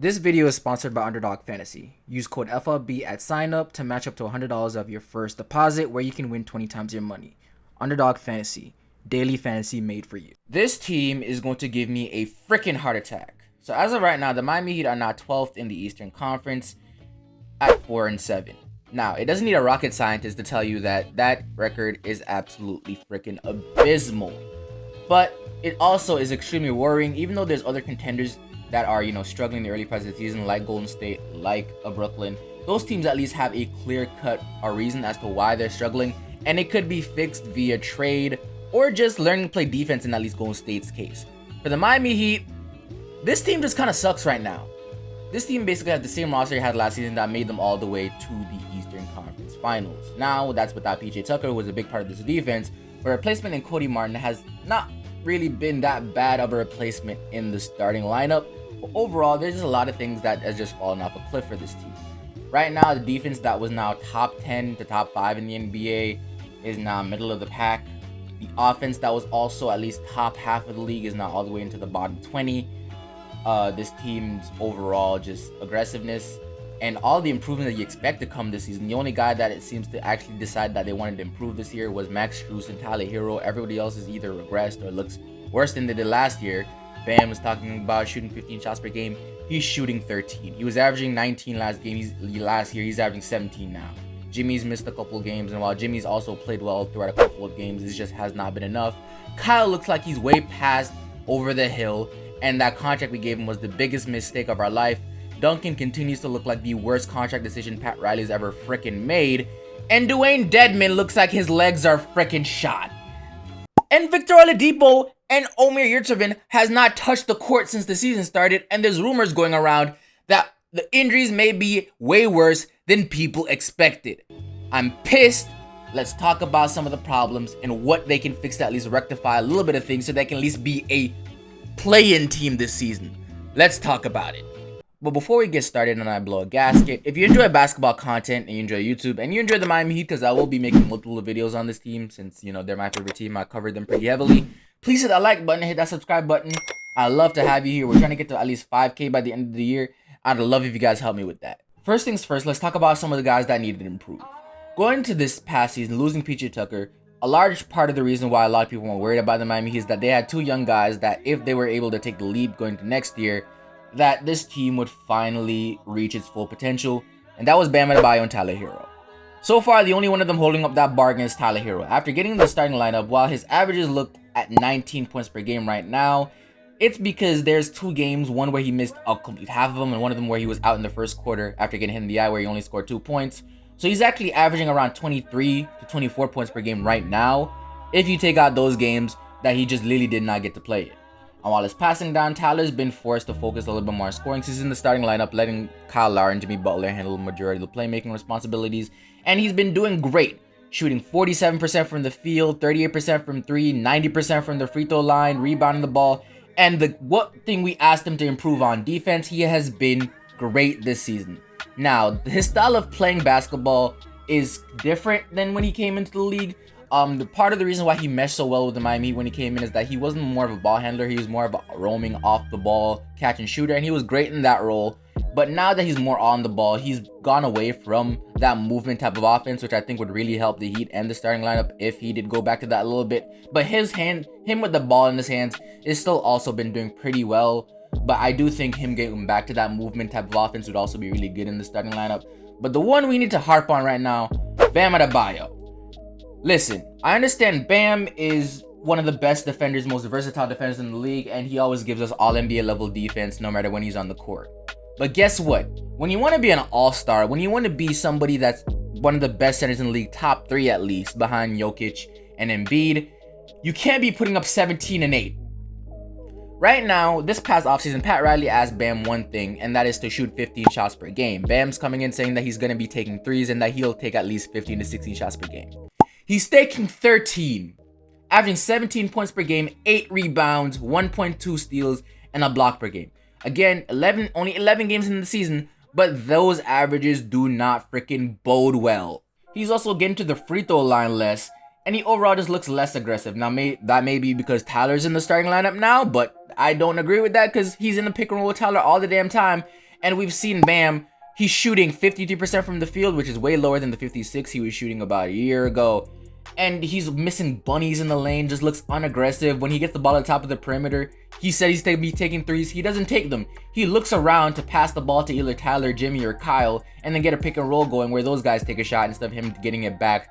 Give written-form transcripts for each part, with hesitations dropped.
This video is sponsored by Underdog Fantasy. Use code FLB at sign up to match up to $100 of your first deposit where you can win 20 times your money. Underdog Fantasy, daily fantasy made for you. This team is going to give me a freaking heart attack. So as of right now, the Miami Heat are now 12th in the Eastern Conference at 4-7. Now, it doesn't need a rocket scientist to tell you that that record is absolutely freaking abysmal. But it also is extremely worrying, even though there's other contenders that are, struggling in the early parts of the season, like Golden State, like Brooklyn. Those teams at least have a clear-cut reason as to why they're struggling, and it could be fixed via trade or just learning to play defense in at least Golden State's case. For the Miami Heat, this team just kind of sucks right now. This team basically has the same roster it had last season that made them all the way to the Eastern Conference Finals. Now, that's without PJ Tucker, who was a big part of this defense, but replacement in Cody Martin has not really been that bad of a replacement in the starting lineup. But overall, there's just a lot of things that has just fallen off a cliff for this team. Right now, the defense that was now top 10 to top 5 in the NBA is now middle of the pack. The offense that was also at least top half of the league is now all the way into the bottom 20. This team's overall just aggressiveness and all the improvement that you expect to come this season. The only guy that it seems to actually decide that they wanted to improve this year was Max Strus and Tyler Herro. Everybody else is either regressed or looks worse than they did last year. Bam was talking about shooting 15 shots per game. He's shooting 13. He was averaging 19 last year. He's averaging 17 now. Jimmy's missed a couple of games, and while Jimmy's also played well throughout a couple of games, it just has not been enough. Kyle looks like he's way past over the hill, and that contract we gave him was the biggest mistake of our life. Duncan continues to look like the worst contract decision Pat Riley's ever freaking made, and Dwayne Dedmon looks like his legs are freaking shot. And Victor Oladipo and Omer Yurtseven has not touched the court since the season started, and there's rumors going around that the injuries may be way worse than people expected. I'm pissed. Let's talk about some of the problems and what they can fix to at least rectify a little bit of things so they can at least be a play-in team this season. Let's talk about it. But before we get started and I blow a gasket, if you enjoy basketball content and you enjoy YouTube and you enjoy the Miami Heat, because I will be making multiple videos on this team since, they're my favorite team. I covered them pretty heavily. Please hit that like button, hit that subscribe button. I'd love to have you here. We're trying to get to at least 5K by the end of the year. I'd love if you guys help me with that. First things first, let's talk about some of the guys that needed to improve. Going into this past season, losing PJ Tucker, a large part of the reason why a lot of people were worried about the Miami Heat is that they had two young guys that if they were able to take the leap going to next year, that this team would finally reach its full potential, and that was Bam Adebayo and Tyler Herro. So far, the only one of them holding up that bargain is Tyler Herro. After getting the starting lineup, while his averages look at 19 points per game right now, it's because there's two games, one where he missed a complete half of them, and one of them where he was out in the first quarter after getting hit in the eye where he only scored 2 points. So he's actually averaging around 23 to 24 points per game right now, if you take out those games that he just literally did not get to play it. And while it's passing down, Tyler's been forced to focus a little bit more on scoring since he's in the starting lineup, letting Kyle Lowry and Jimmy Butler handle the majority of the playmaking responsibilities. And he's been doing great, shooting 47% from the field, 38% from 3, 90% from the free throw line, rebounding the ball. And the what thing we asked him to improve on defense, he has been great this season. Now, his style of playing basketball is different than when he came into the league. The part of the reason why he meshed so well with the Miami Heat when he came in is that he wasn't more of a ball handler. He was more of a roaming off the ball catch and shooter, and he was great in that role. But now that he's more on the ball, he's gone away from that movement type of offense, which I think would really help the Heat and the starting lineup if he did go back to that a little bit. But him with the ball in his hands is still also been doing pretty well. But I do think him getting back to that movement type of offense would also be really good in the starting lineup. But the one we need to harp on right now, Bam Adebayo. Listen, I understand Bam is one of the best defenders, most versatile defenders in the league, and he always gives us all NBA level defense no matter when he's on the court. But guess what? When you want to be an all-star, when you want to be somebody that's one of the best centers in the league, top 3 at least, behind Jokic and Embiid, you can't be putting up 17 and 8. Right now, this past offseason, Pat Riley asked Bam one thing, and that is to shoot 15 shots per game. Bam's coming in saying that he's going to be taking threes and that he'll take at least 15 to 16 shots per game. He's taking 13, averaging 17 points per game, 8 rebounds, 1.2 steals, and a block per game. Again, only 11 games in the season, but those averages do not freaking bode well. He's also getting to the free throw line less, and he overall just looks less aggressive. Now, that may be because Tyler's in the starting lineup now, but I don't agree with that because he's in the pick and roll with Tyler all the damn time, And we've seen Bam, he's shooting 53% from the field, which is way lower than the 56 he was shooting about a year ago. And he's missing bunnies in the lane, just looks unaggressive. When he gets the ball at the top of the perimeter, he said he's going to be taking threes. He doesn't take them. He looks around to pass the ball to either Tyler, Jimmy, or Kyle, and then get a pick and roll going where those guys take a shot instead of him getting it back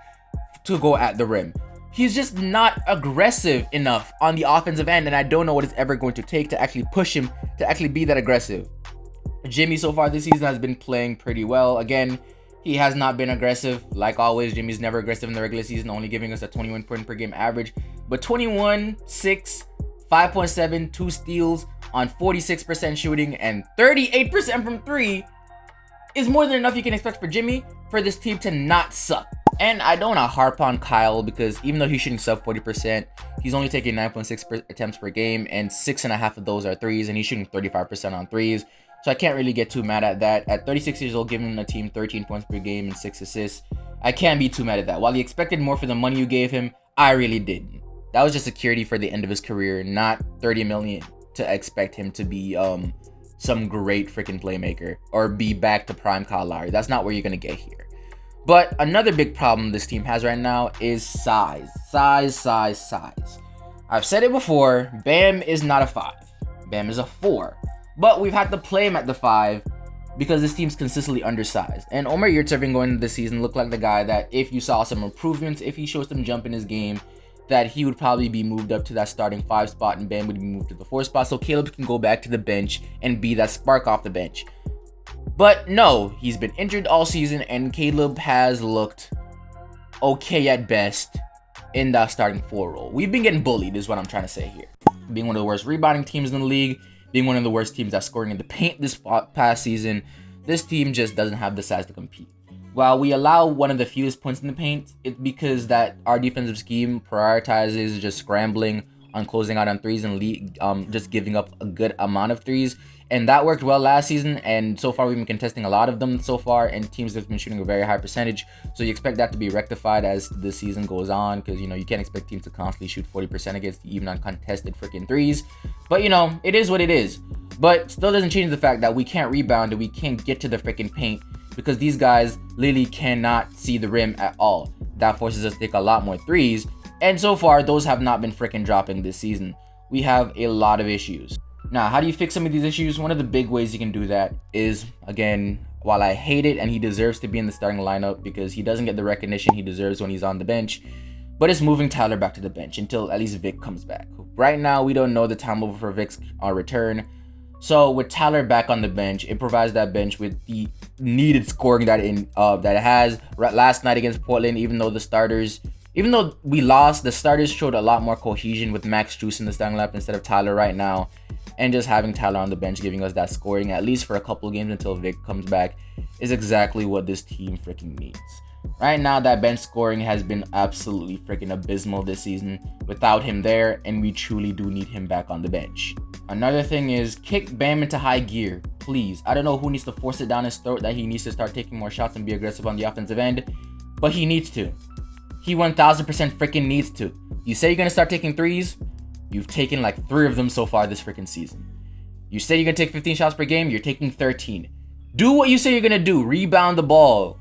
to go at the rim. He's just not aggressive enough on the offensive end, and I don't know what it's ever going to take to actually push him to actually be that aggressive. Jimmy so far this season has been playing pretty well. Again, he has not been aggressive. Like always, Jimmy's never aggressive in the regular season, only giving us a 21 point per game average. But 21, 6, 5.7, 2 steals on 46% shooting and 38% from 3 is more than enough you can expect for Jimmy for this team to not suck. And I don't want to harp on Kyle because even though he's shooting sub 40%, he's only taking 9.6 attempts per game and 6.5 of those are threes, and he's shooting 35% on threes. So I can't really get too mad at that. At 36 years old, giving the team 13 points per game and 6 assists, I can't be too mad at that. While he expected more for the money you gave him, I really didn't. That was just security for the end of his career, not 30 million to expect him to be some great freaking playmaker or be back to prime Kyle Lowry. That's not where you're gonna get here. But another big problem this team has right now is size. Size. I've said it before, Bam is not a 5. Bam is a 4. But we've had to play him at the 5 because this team's consistently undersized. And Omer Yurtseven going into the season looked like the guy that if you saw some improvements, if he shows some jump in his game, that he would probably be moved up to that starting 5 spot and Bam would be moved to the 4 spot so Caleb can go back to the bench and be that spark off the bench. But no, he's been injured all season and Caleb has looked okay at best in that starting 4 role. We've been getting bullied is what I'm trying to say here. Being one of the worst rebounding teams in the league, being one of the worst teams that's scoring in the paint this past season, this team just doesn't have the size to compete. While we allow one of the fewest points in the paint, it's because that our defensive scheme prioritizes just scrambling on closing out on threes and just giving up a good amount of threes. And that worked well last season, and so far we've been contesting a lot of them so far, and teams have been shooting a very high percentage. So you expect that to be rectified as the season goes on, because you can't expect teams to constantly shoot 40% against even uncontested freaking threes. But it is what it is. But still doesn't change the fact that we can't rebound and we can't get to the freaking paint because these guys literally cannot see the rim at all. That forces us to take a lot more threes, and so far those have not been freaking dropping this season. We have a lot of issues. Now, how do you fix some of these issues? One of the big ways you can do that is, again, while I hate it and he deserves to be in the starting lineup because he doesn't get the recognition he deserves when he's on the bench, but it's moving Tyler back to the bench until at least Vic comes back. Right now, we don't know the time over for Vic's return. So with Tyler back on the bench, it provides that bench with the needed scoring that it has. Last night against Portland, even though we lost, the starters showed a lot more cohesion with Max Strus in the starting lineup instead of Tyler right now. And just having Tyler on the bench giving us that scoring, at least for a couple of games until Vic comes back, is exactly what this team freaking needs. Right now, that bench scoring has been absolutely freaking abysmal this season without him there, and we truly do need him back on the bench. Another thing is kick Bam into high gear, please. I don't know who needs to force it down his throat that he needs to start taking more shots and be aggressive on the offensive end, but he needs to. He 1000% freaking needs to. You say you're going to start taking threes? You've taken like 3 of them so far this freaking season. You say you're going to take 15 shots per game, you're taking 13. Do what you say you're going to do. Rebound the ball.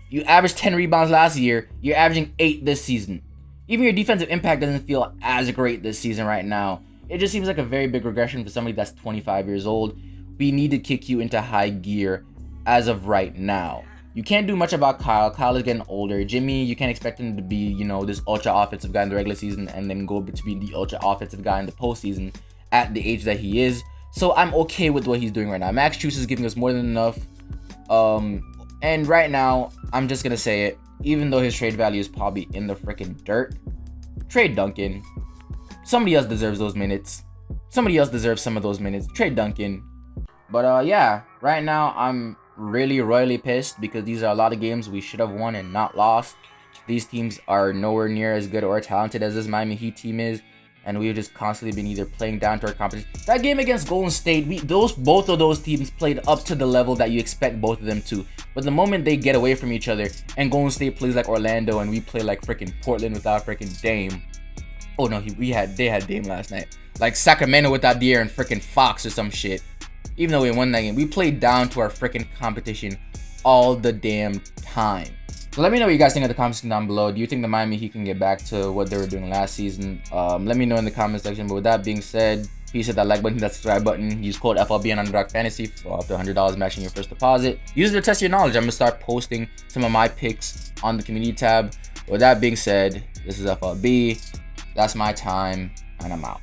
You averaged 10 rebounds last year. You're averaging 8 this season. Even your defensive impact doesn't feel as great this season right now. It just seems like a very big regression for somebody that's 25 years old. We need to kick you into high gear as of right now. You can't do much about Kyle. Kyle is getting older. Jimmy, you can't expect him to be, this ultra offensive guy in the regular season and then go to be the ultra offensive guy in the postseason at the age that he is. So I'm okay with what he's doing right now. Max Strus is giving us more than enough. And right now, I'm just going to say it. Even though his trade value is probably in the freaking dirt, trade Duncan. Somebody else deserves those minutes. Somebody else deserves some of those minutes. Trade Duncan. But yeah, right now I'm really royally pissed because these are a lot of games we should have won and not lost. These teams are nowhere near as good or talented as this Miami Heat team is, and we've just constantly been either playing down to our competition. That game against Golden State, both of those teams played up to the level that you expect both of them to. But the moment they get away from each other and Golden State plays like Orlando and we play like freaking Portland without freaking Dame. Oh no, they had Dame last night. Like Sacramento without De'Aaron freaking Fox or some shit. Even though we won that game, we played down to our freaking competition all the damn time. So let me know what you guys think in the comments section down below. Do you think the Miami Heat can get back to what they were doing last season? Let me know in the comment section. But with that being said, please hit that like button, that subscribe button. Use code FLB on Underdog Fantasy for up to $100 matching your first deposit. Use it to test your knowledge. I'm gonna start posting some of my picks on the community tab. With that being said, this is FLB. That's my time, and I'm out.